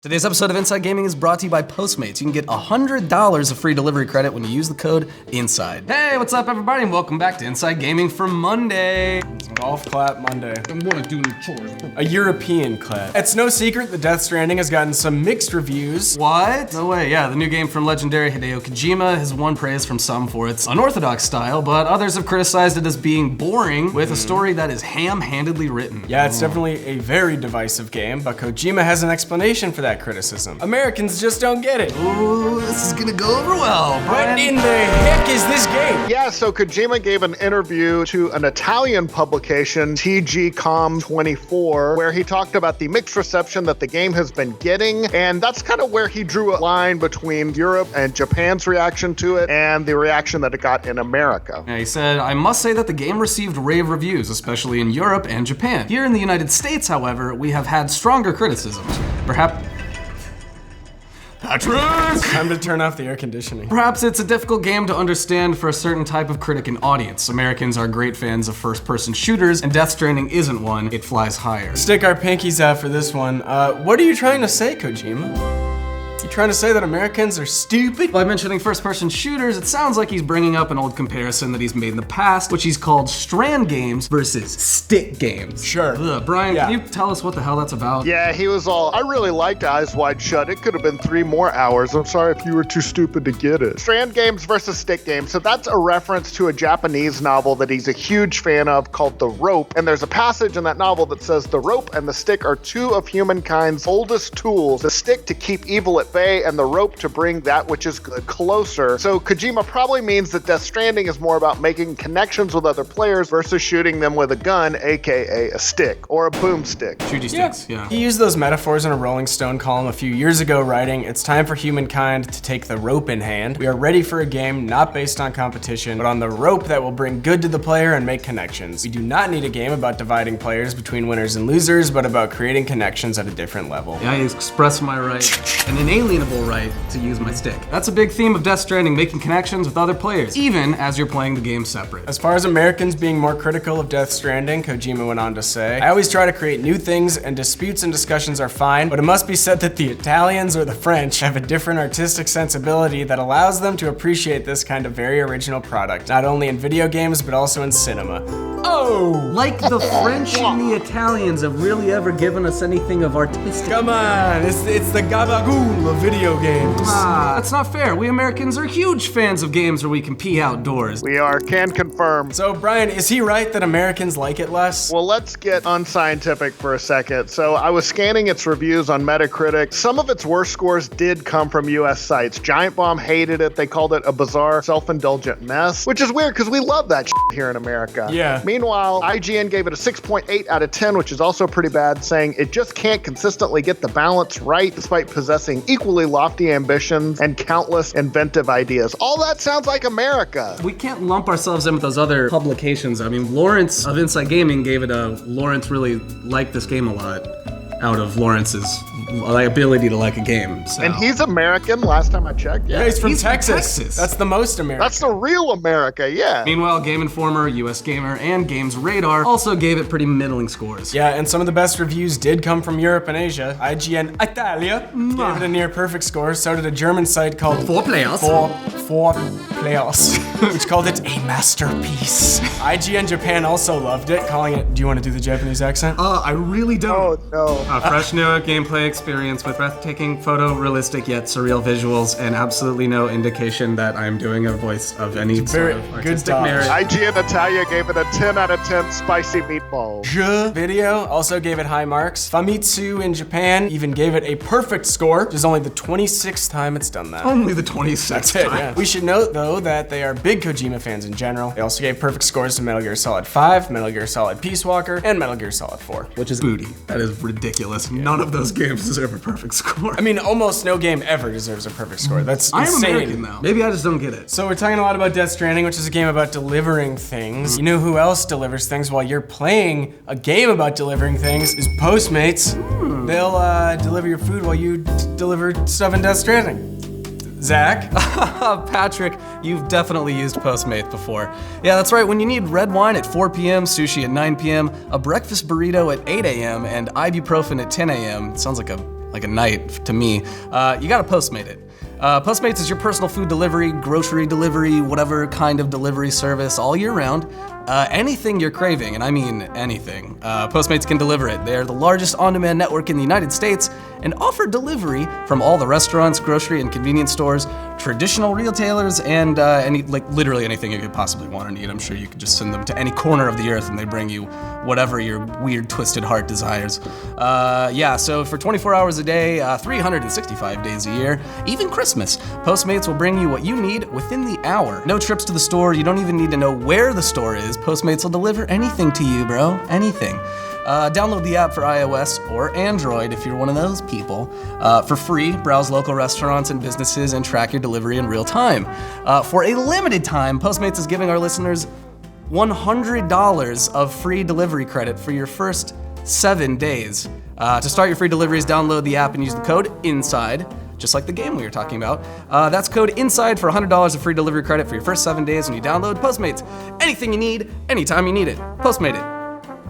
Today's episode of Inside Gaming is brought to you by Postmates. You can get $100 of free delivery credit when you use the code INSIDE. Hey, what's up everybody, and welcome back to Inside Gaming for Monday. Golf clap Monday. I'm gonna do the chores. A European clap. It's no secret that Death Stranding has gotten some mixed reviews. What? No way, yeah, the new game from legendary Hideo Kojima has won praise from some for its unorthodox style, but others have criticized it as being boring with a story that is ham-handedly written. Yeah, it's definitely a very divisive game, but Kojima has an explanation for that criticism. Americans just don't get it. Ooh, this is gonna go over well, Brian. What in the heck is this game? Yeah, so Kojima gave an interview to an Italian publication, TGCom24, where he talked about the mixed reception that the game has been getting, and that's kind of where he drew a line between Europe and Japan's reaction to it and the reaction that it got in America. Yeah, he said, I must say that the game received rave reviews, especially in Europe and Japan. Here in the United States, however, we have had stronger criticisms. Perhaps... Patrick! Time to turn off the air conditioning. Perhaps it's a difficult game to understand for a certain type of critic and audience. Americans are great fans of first-person shooters, and Death Stranding isn't one. It flies higher. Stick our pinkies out for this one. What are you trying to say, Kojima? You trying to say that Americans are stupid? By mentioning first-person shooters, it sounds like he's bringing up an old comparison that he's made in the past, which he's called strand games versus stick games. Sure. Ugh, Brian, Yeah. can you tell us what the hell that's about? Yeah, he was all, I really liked Eyes Wide Shut. It could have been 3 more hours. I'm sorry if you were too stupid to get it. Strand games versus stick games. So that's a reference to a Japanese novel that he's a huge fan of called The Rope. And there's a passage in that novel that says the rope and the stick are 2 of humankind's oldest tools. The stick to keep evil at bay and the rope to bring that which is good closer. So Kojima probably means that Death Stranding is more about making connections with other players versus shooting them with a gun, aka a stick or a boomstick. Shooty sticks, yeah. He used those metaphors in a Rolling Stone column a few years ago, writing, "It's time for humankind to take the rope in hand. We are ready for a game not based on competition, but on the rope that will bring good to the player and make connections. We do not need a game about dividing players between winners and losers, but about creating connections at a different level." Yeah, I express my right, an inalienable right, to use my stick. That's a big theme of Death Stranding, making connections with other players, even as you're playing the game separate. As far as Americans being more critical of Death Stranding, Kojima went on to say, "I always try to create new things, and disputes and discussions are fine, but it must be said that the Italians or the French have a different artistic sensibility that allows them to appreciate this kind of very original product, not only in video games, but also in cinema." Oh! Like the French and the Italians have really ever given us anything of artistic. Come on, it's the gabagool of video games. That's not fair. We Americans are huge fans of games where we can pee outdoors. We can confirm. So Brian, is he right that Americans like it less? Well, let's get unscientific for a second. So I was scanning its reviews on Metacritic. Some of its worst scores did come from US sites. Giant Bomb hated it. They called it a bizarre, self-indulgent mess, which is weird because we love that shit here in America. Yeah. Meanwhile, IGN gave it a 6.8 out of 10, which is also pretty bad, saying it just can't consistently get the balance right despite possessing equally lofty ambitions and countless inventive ideas. All that sounds like America. We can't lump ourselves in with those other publications. I mean, Lawrence of Inside Gaming gave it a, Lawrence really liked this game a lot out of Lawrence's ability to like a game. So. And he's American, last time I checked. Yeah, he's from He's from Texas. Texas. That's the most American. That's the real America, yeah. Meanwhile, Game Informer, US Gamer, and Games Radar also gave it pretty middling scores. Yeah, and some of the best reviews did come from Europe and Asia. IGN Italia gave it a near perfect score. So did a German site called Four Players. Four Players, which called it a masterpiece. IGN Japan also loved it, calling it, do you want to do the Japanese accent? I really don't. Oh, no. A fresh new gameplay experience with breathtaking, photorealistic yet surreal visuals, and absolutely no indication that I'm doing a voice of any sort Very of good artistic dog. merit. IGN Italia gave it a 10 out of 10 spicy meatballs. Video also gave it high marks. Famitsu in Japan even gave it a perfect score, which is only the 26th time it's done that. Only the 26th That's it, time. yeah. We should note, though, that they are big Kojima fans in general. They also gave perfect scores to Metal Gear Solid 5, Metal Gear Solid Peace Walker, and Metal Gear Solid 4. Which is booty. That is ridiculous. None of those games deserve a perfect score. I mean, almost no game ever deserves a perfect score. That's I am insane. American now. Maybe I just don't get it. So we're talking a lot about Death Stranding, which is a game about delivering things. You know who else delivers things while you're playing a game about delivering things is Postmates. They'll deliver your food while you deliver stuff in Death Stranding. Zach? Patrick, you've definitely used Postmates before. Yeah, that's right. When you need red wine at 4 p.m., sushi at 9 p.m., a breakfast burrito at 8 a.m., and ibuprofen at 10 a.m., sounds like a like a night to me, you gotta Postmate it. Postmates is your personal food delivery, grocery delivery, whatever kind of delivery service all year round. Anything you're craving, and I mean anything, Postmates can deliver it. They are the largest on-demand network in the United States and offer delivery from all the restaurants, grocery and convenience stores, traditional retailers, and literally anything you could possibly want or need. I'm sure you could just send them to any corner of the earth and they bring you whatever your weird, twisted heart desires. So for 24 hours a day, 365 days a year, even Christmas, Postmates will bring you what you need within the hour. No trips to the store, you don't even need to know where the store is. Postmates will deliver anything to you, bro, anything. Download the app for iOS or Android if you're one of those people. For free, browse local restaurants and businesses and track your delivery in real time. For a limited time, Postmates is giving our listeners $100 of free delivery credit for your first 7 days. To start your free deliveries, download the app and use the code INSIDE, just like the game we were talking about. That's code INSIDE for $100 of free delivery credit for your first 7 days when you download Postmates. Anything you need, anytime you need it. Postmate it.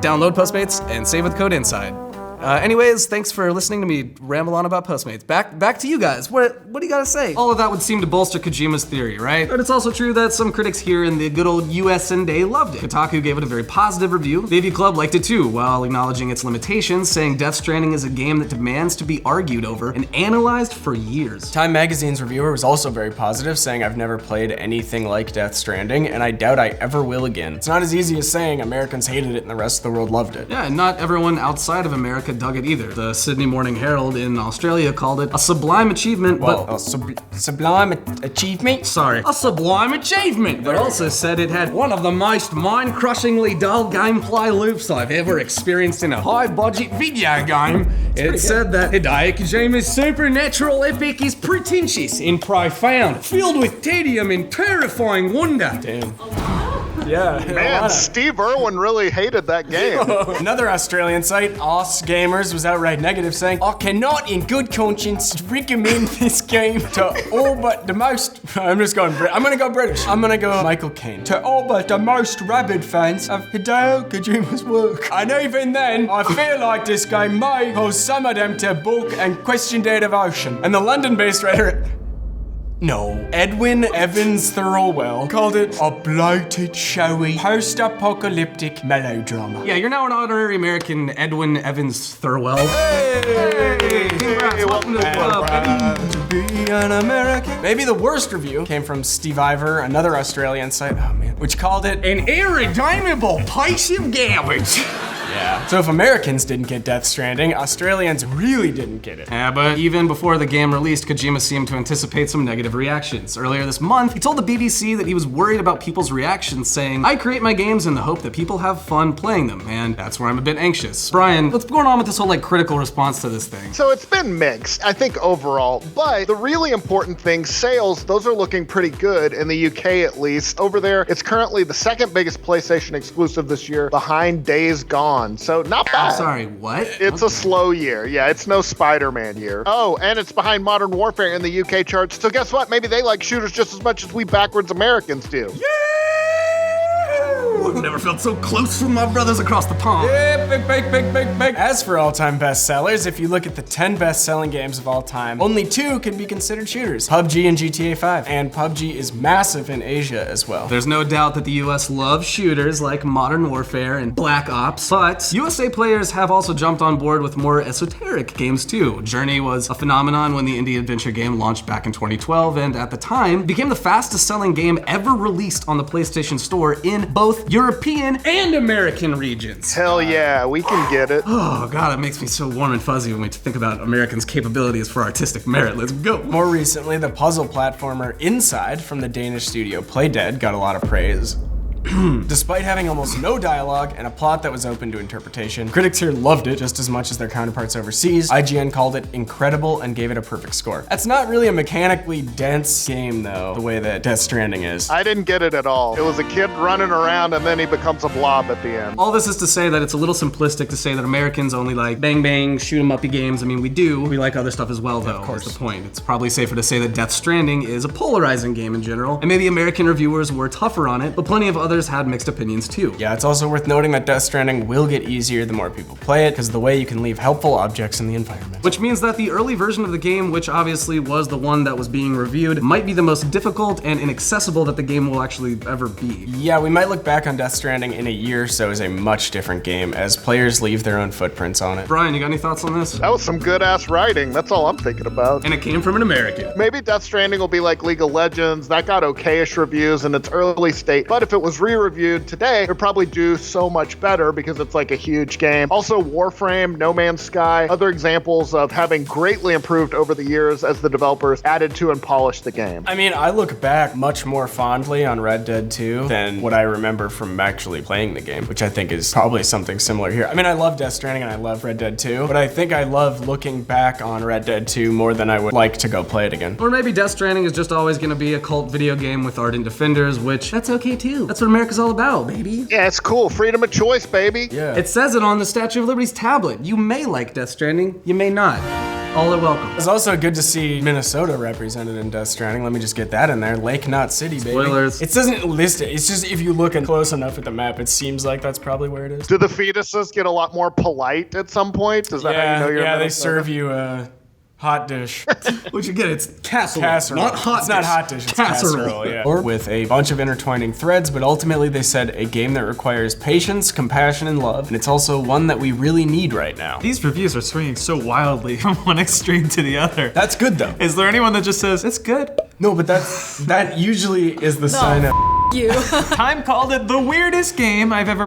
Download Postmates and save with code INSIDE. Anyways, thanks for listening to me ramble on about Postmates. Back to you guys. What do you gotta say? All of that would seem to bolster Kojima's theory, right? But it's also true that some critics here in the good old US and A loved it. Kotaku gave it a very positive review. The AV Club liked it too, while acknowledging its limitations, saying Death Stranding is a game that demands to be argued over and analyzed for years. Time Magazine's reviewer was also very positive, saying I've never played anything like Death Stranding, and I doubt I ever will again. It's not as easy as saying Americans hated it and the rest of the world loved it. Yeah, and not everyone outside of America dug it either. The Sydney Morning Herald in Australia called it a sublime achievement, a sublime achievement? Sorry, a sublime achievement, but also said it had one of the most mind-crushingly dull gameplay loops I've ever experienced in a high-budget video game. It said that Hideo Kojima's supernatural epic is pretentious and profound, filled with tedium and terrifying wonder. Damn. Yeah. Man, Steve Irwin really hated that game. Another Australian site, Us Gamers, was outright negative, saying, I cannot in good conscience recommend this game to all but the most, I'm gonna go British. I'm gonna go Michael Caine. To all but the most rabid fans of Hideo Kojima's work. And even then, I feel like this game may cause some of them to balk and question their devotion. And the London-based writer, Edwin Evans Thirlwell called it a bloated, showy, post-apocalyptic melodrama. Yeah, you're now an honorary American, Edwin Evans Thirlwell. Hey! Congrats, welcome to the club. To be an American. Maybe the worst review came from Steve Ivor, another Australian site, which called it an irredeemable piece of garbage. Yeah. So if Americans didn't get Death Stranding, Australians really didn't get it. Yeah, but even before the game released, Kojima seemed to anticipate some negative reactions. Earlier this month, he told the BBC that he was worried about people's reactions, saying, I create my games in the hope that people have fun playing them, and that's where I'm a bit anxious. Brian, what's going on with this whole critical response to this thing? So it's been mixed, I think, overall, but the really important thing, sales, those are looking pretty good in the UK at least. Over there, it's currently the second biggest PlayStation exclusive this year, behind Days Gone. So not bad. Sorry, what? It's a slow year. Yeah, it's no Spider-Man year. Oh, and it's behind Modern Warfare in the UK charts. So guess what? Maybe they like shooters just as much as we backwards Americans do. Yeah! I've never felt so close with my brothers across the pond. Yeah, big. As for all-time bestsellers, if you look at the 10 best-selling games of all time, only 2 can be considered shooters, PUBG and GTA 5. And PUBG is massive in Asia as well. There's no doubt that the US loves shooters like Modern Warfare and Black Ops, but USA players have also jumped on board with more esoteric games too. Journey was a phenomenon when the indie adventure game launched back in 2012, and at the time, became the fastest-selling game ever released on the PlayStation Store in both European and American regions. Hell yeah, we can get it. Oh god, it makes me so warm and fuzzy when we think about Americans' capabilities for artistic merit. Let's go. More recently, the puzzle platformer Inside from the Danish studio Playdead got a lot of praise. Despite having almost no dialogue and a plot that was open to interpretation, critics here loved it just as much as their counterparts overseas. IGN called it incredible and gave it a perfect score. That's not really a mechanically dense game though, the way that Death Stranding is. I didn't get it at all. It was a kid running around and then he becomes a blob at the end. All this is to say that it's a little simplistic to say that Americans only like bang bang, shoot 'em uppy games. I mean, we do. We like other stuff as well though, of course. Is the point. It's probably safer to say that Death Stranding is a polarizing game in general, and maybe American reviewers were tougher on it, but plenty of other others had mixed opinions too. Yeah, it's also worth noting that Death Stranding will get easier the more people play it, because of the way you can leave helpful objects in the environment. Which means that the early version of the game, which obviously was the one that was being reviewed, might be the most difficult and inaccessible that the game will actually ever be. Yeah, we might look back on Death Stranding in a year or so as a much different game, as players leave their own footprints on it. Brian, you got any thoughts on this? That was some good ass writing. That's all I'm thinking about. And it came from an American. Maybe Death Stranding will be like League of Legends. That got okay-ish reviews in its early state. But if it was re-reviewed today, it'd probably do so much better because it's like a huge game. Also, Warframe, No Man's Sky, other examples of having greatly improved over the years as the developers added to and polished the game. I mean, I look back much more fondly on Red Dead 2 than what I remember from actually playing the game, which I think is probably something similar here. I mean, I love Death Stranding and I love Red Dead 2, but I think I love looking back on Red Dead 2 more than I would like to go play it again. Or maybe Death Stranding is just always gonna be a cult video game with ardent defenders, which that's okay too. That's what America's all about, baby. Yeah, it's cool. Freedom of choice, baby. Yeah. It says it on the Statue of Liberty's tablet. You may like Death Stranding, you may not. All are welcome. It's also good to see Minnesota represented in Death Stranding. Let me just get that in there. Lake Knot City, baby. Spoilers. It doesn't list it. It's just if you look close enough at the map, it seems like that's probably where it is. Do the fetuses get a lot more polite at some point? Is that how you know you're yeah, they Minnesota? serve you a hot dish. Which again, it's casserole, Casserole. not hot. It's not hot dish, it's casserole, yeah. Or with a bunch of intertwining threads, but ultimately they said a game that requires patience, compassion, and love, and it's also one that we really need right now. These reviews are swinging so wildly from one extreme to the other. That's good though. Is there anyone that just says, it's good? No, but that usually is the sign of You. Time called it the weirdest game I've ever